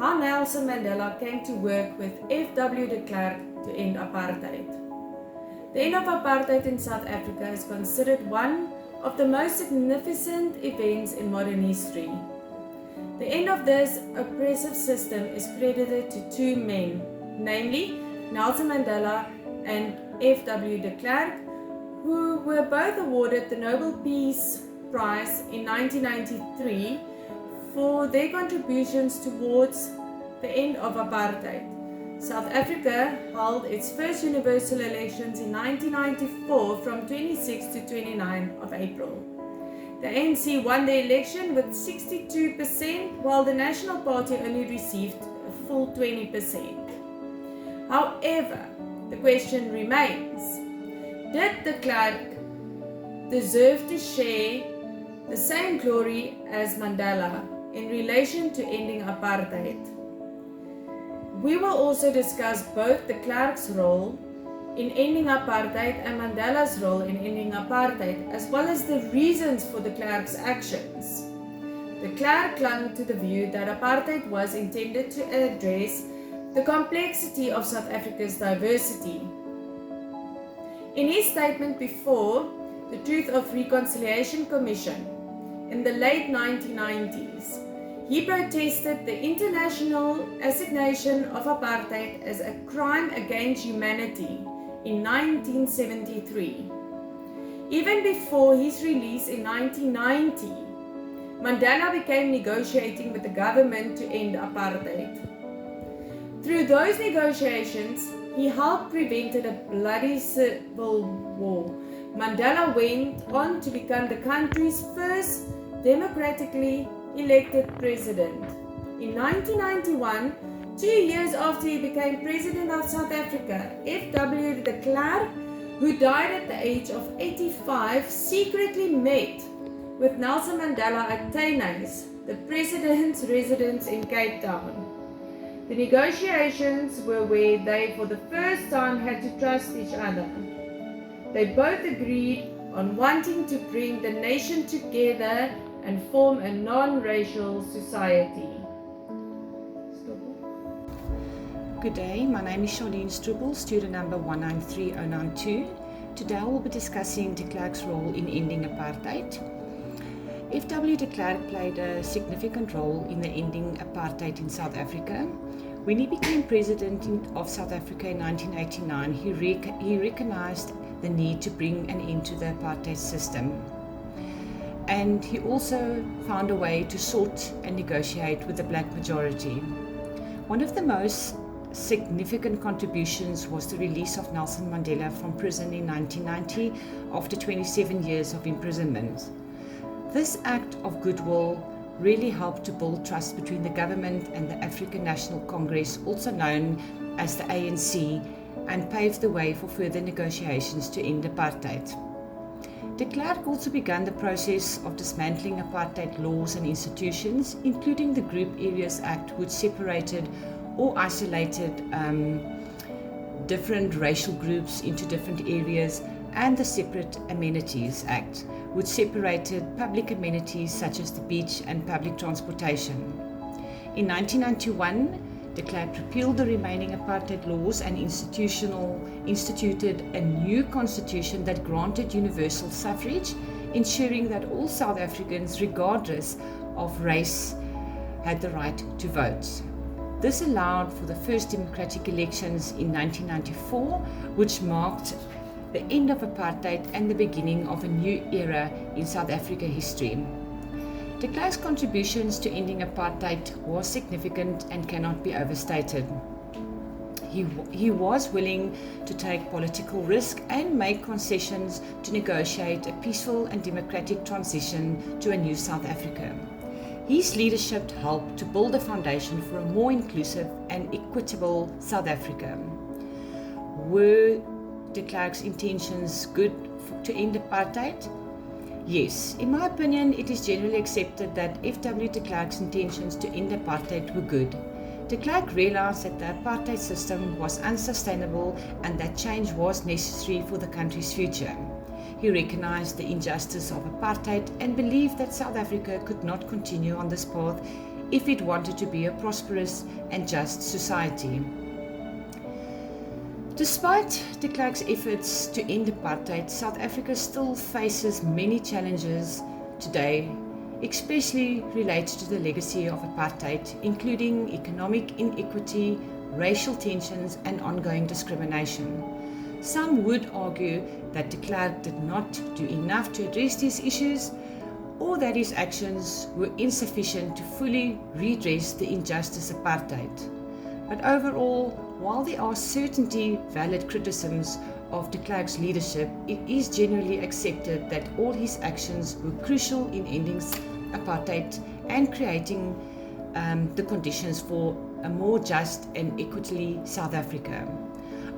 how Nelson Mandela came to work with F.W. de Klerk to end apartheid. The end of apartheid in South Africa is considered one of the most significant events in modern history. The end of this oppressive system is credited to two men, namely Nelson Mandela and F.W. de Klerk, who were both awarded the Nobel Peace Prize in 1993 for their contributions towards the end of apartheid. South Africa held its first universal elections in 1994 from 26 to 29 of April. The ANC won the election with 62%, while the National Party only received a full 20%. However, the question remains, did de Klerk deserve to share the same glory as Mandela in relation to ending apartheid? We will also discuss both de Klerk's role in ending apartheid and Mandela's role in ending apartheid, as well as the reasons for de Klerk's actions. De Klerk clung to the view that apartheid was intended to address the complexity of South Africa's diversity. In his statement before the Truth of Reconciliation Commission in the late 1990s, he protested the international assignation of apartheid as a crime against humanity in 1973. Even before his release in 1990, Mandela began negotiating with the government to end apartheid. Through those negotiations, he helped prevent a bloody civil war. Mandela went on to become the country's first democratically elected president. In 1991, 2 years after he became president of South Africa, F.W. de Klerk, who died at the age of 85, secretly met with Nelson Mandela at Teynhuys, the president's residence in Cape Town. The negotiations were where they for the first time had to trust each other. They both agreed on wanting to bring the nation together and form a non-racial society. Good day, my name is Charlene Struble, student number 193092. Today I will be discussing de Klerk's role in ending apartheid. F.W. de Klerk played a significant role in the ending apartheid in South Africa. When he became president of South Africa in 1989, he recognized the need to bring an end to the apartheid system. And he also found a way to sort and negotiate with the black majority. One of the most significant contributions was the release of Nelson Mandela from prison in 1990 after 27 years of imprisonment. This act of goodwill really helped to build trust between the government and the African National Congress, also known as the ANC, and paved the way for further negotiations to end apartheid. De Klerk also began the process of dismantling apartheid laws and institutions, including the Group Areas Act, which separated or isolated different racial groups into different areas, and the Separate Amenities Act, which separated public amenities such as the beach and public transportation. In 1991, de Klerk repealed the remaining apartheid laws and instituted a new constitution that granted universal suffrage, ensuring that all South Africans, regardless of race, had the right to vote. This allowed for the first democratic elections in 1994, which marked the end of apartheid and the beginning of a new era in South Africa history. De Klerk's contributions to ending apartheid was significant and cannot be overstated. He was willing to take political risk and make concessions to negotiate a peaceful and democratic transition to a new South Africa. His leadership helped to build a foundation for a more inclusive and equitable South Africa. Were de Klerk's intentions good to end apartheid? Yes, in my opinion, it is generally accepted that F.W. de Klerk's intentions to end apartheid were good. De Klerk realized that the apartheid system was unsustainable and that change was necessary for the country's future. He recognized the injustice of apartheid and believed that South Africa could not continue on this path if it wanted to be a prosperous and just society. Despite de Klerk's efforts to end apartheid, South Africa still faces many challenges today, especially related to the legacy of apartheid, including economic inequity, racial tensions, and ongoing discrimination. Some would argue that de Klerk did not do enough to address these issues, or that his actions were insufficient to fully redress the injustice of apartheid. But overall, while there are certainly valid criticisms of de Klerk's leadership, it is generally accepted that all his actions were crucial in ending apartheid and creating the conditions for a more just and equitable South Africa.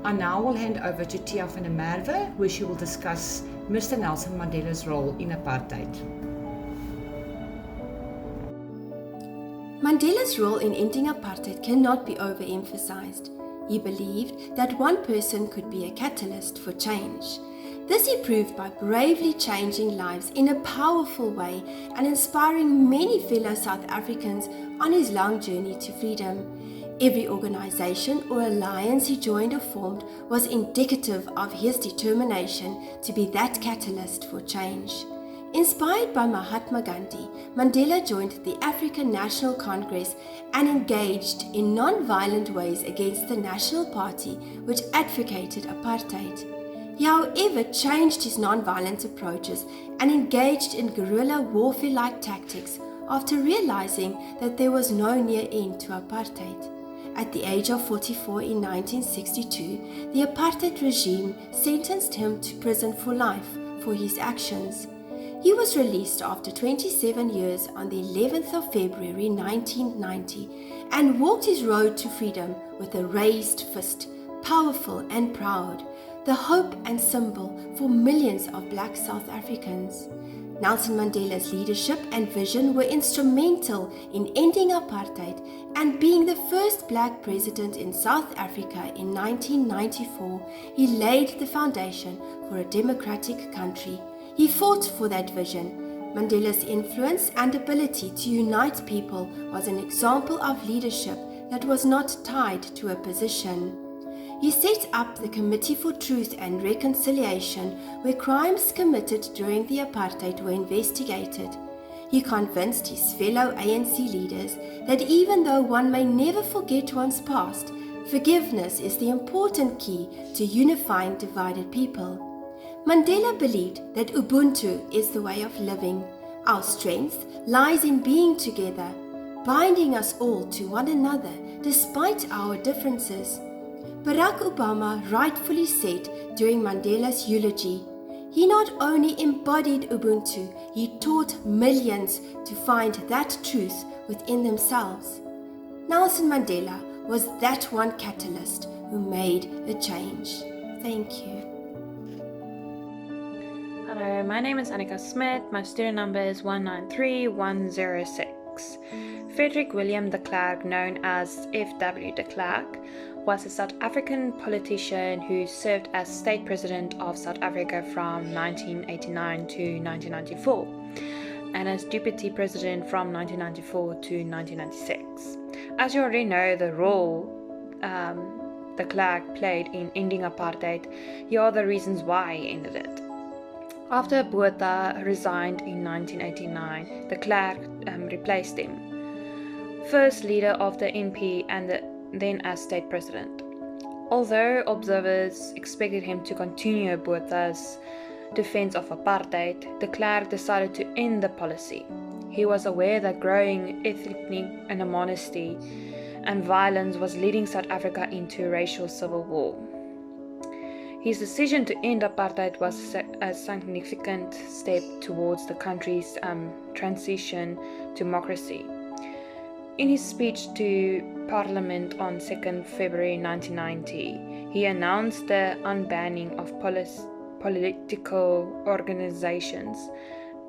I now will hand over to Tia van der Merwe, where she will discuss Mr. Nelson Mandela's role in apartheid. Mandela's role in ending apartheid cannot be overemphasized. He believed that one person could be a catalyst for change. This he proved by bravely changing lives in a powerful way and inspiring many fellow South Africans on his long journey to freedom. Every organization or alliance he joined or formed was indicative of his determination to be that catalyst for change. Inspired by Mahatma Gandhi, Mandela joined the African National Congress and engaged in non-violent ways against the National Party, which advocated apartheid. He, however, changed his non-violent approaches and engaged in guerrilla warfare-like tactics after realizing that there was no near end to apartheid. At the age of 44 in 1962, the apartheid regime sentenced him to prison for life for his actions. He was released after 27 years on the 11th of February 1990 and walked his road to freedom with a raised fist, powerful and proud, the hope and symbol for millions of black South Africans. Nelson Mandela's leadership and vision were instrumental in ending apartheid and being the first black president in South Africa in 1994. He laid the foundation for a democratic country. He fought for that vision. Mandela's influence and ability to unite people was an example of leadership that was not tied to a position. He set up the Committee for Truth and Reconciliation, where crimes committed during the apartheid were investigated. He convinced his fellow ANC leaders that even though one may never forget one's past, forgiveness is the important key to unifying divided people. Mandela believed that Ubuntu is the way of living. Our strength lies in being together, binding us all to one another despite our differences. Barack Obama rightfully said during Mandela's eulogy, he not only embodied Ubuntu, he taught millions to find that truth within themselves. Nelson Mandela was that one catalyst who made a change. Thank you. Hello, my name is Annika Smith. My student number is 193106. Frederick William de Klerk, known as F.W. de Klerk, was a South African politician who served as state president of South Africa from 1989 to 1994 and as deputy president from 1994 to 1996. As you already know, the role de Klerk played in ending apartheid, here are the reasons why he ended it. After Botha resigned in 1989, de Klerk replaced him, first leader of the NP and then as state president. Although observers expected him to continue Botha's defense of apartheid, de Klerk decided to end the policy. He was aware that growing ethnic animosity and violence was leading South Africa into a racial civil war. His decision to end apartheid was a significant step towards the country's transition to democracy. In his speech to Parliament on 2nd February 1990, he announced the unbanning of political organizations,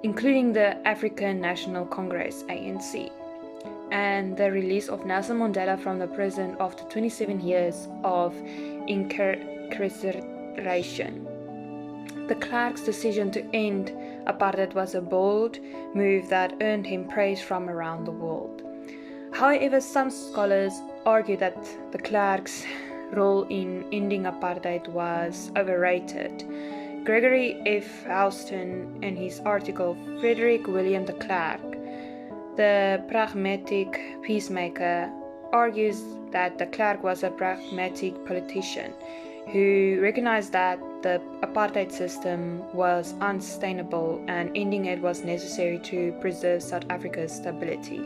including the African National Congress (ANC), and the release of Nelson Mandela from the prison after 27 years of incarceration. De Klerk's decision to end apartheid was a bold move that earned him praise from around the world. However, some scholars argue that de Klerk's role in ending apartheid was overrated. Gregory F. Houston, in his article Frederick William de Klerk, the pragmatic peacemaker, argues that de Klerk was a pragmatic politician who recognized that the apartheid system was unsustainable and ending it was necessary to preserve South Africa's stability.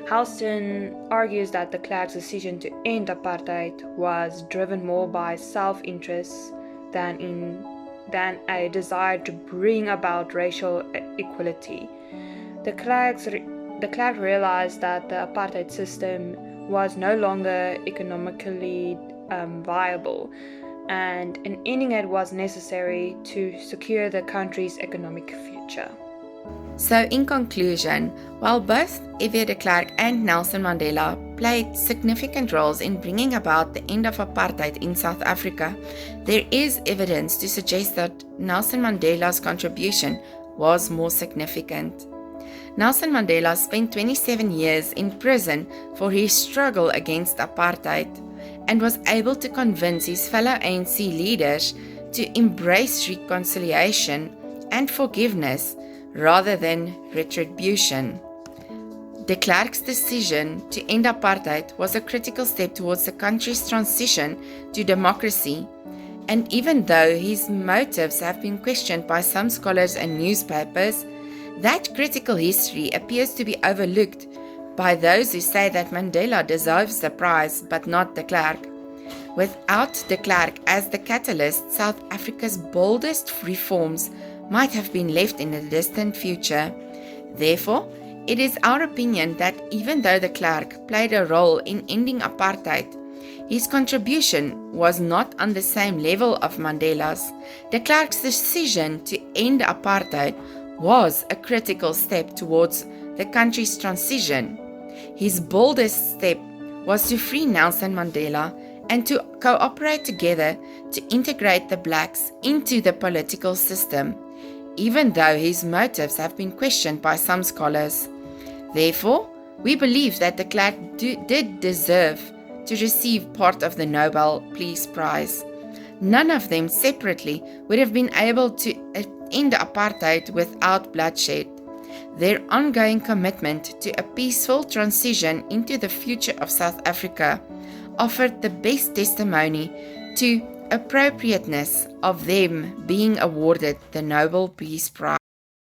Houston argues that de Klerk's decision to end apartheid was driven more by self-interest than a desire to bring about racial equality. De Klerk realized that the apartheid system was no longer economically viable, and ending it was necessary to secure the country's economic future. So in conclusion, while both F.W. de Klerk and Nelson Mandela played significant roles in bringing about the end of apartheid in South Africa, there is evidence to suggest that Nelson Mandela's contribution was more significant. Nelson Mandela spent 27 years in prison for his struggle against apartheid and was able to convince his fellow ANC leaders to embrace reconciliation and forgiveness rather than retribution. De Klerk's decision to end apartheid was a critical step towards the country's transition to democracy, and even though his motives have been questioned by some scholars and newspapers, that critical history appears to be overlooked by those who say that Mandela deserves the prize but not de Klerk. Without de Klerk as the catalyst, South Africa's boldest reforms might have been left in the distant future. Therefore, it is our opinion that even though de Klerk played a role in ending apartheid, his contribution was not on the same level of Mandela's. De Klerk's decision to end apartheid was a critical step towards the country's transition. His boldest step was to free Nelson Mandela and to cooperate together to integrate the blacks into the political system, even though his motives have been questioned by some scholars. Therefore, we believe that de Klerk did deserve to receive part of the Nobel Peace Prize. None of them separately would have been able to end apartheid without bloodshed. Their ongoing commitment to a peaceful transition into the future of South Africa offered the best testimony to appropriateness of them being awarded the Nobel Peace Prize.